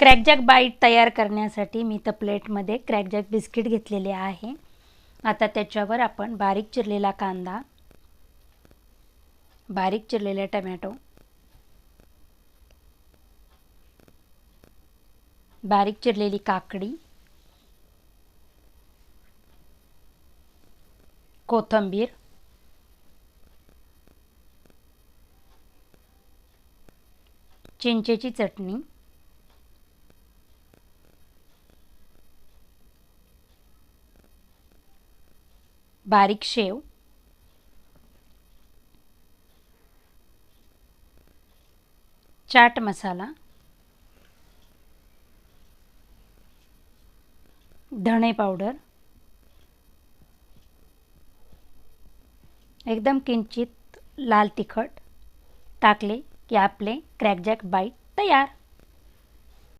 Krackjack bite तयार करण्यासाठी मी तर प्लेटमध्ये क्रॅकजॅक बिस्किट घेतलेले आहे। आता त्याच्यावर आपण बारीक चिरलेला कांदा, बारीक चिरलेले टोमॅटो, बारीक चिरलेली काकडी, कोथिंबीर, चिंचेची चटणी, बारीक शेव, चाट मसाला, धणे पावडर, एकदम किंचित लाल तिखट टाकले की आपले क्रॅकजॅक बाईट तयार।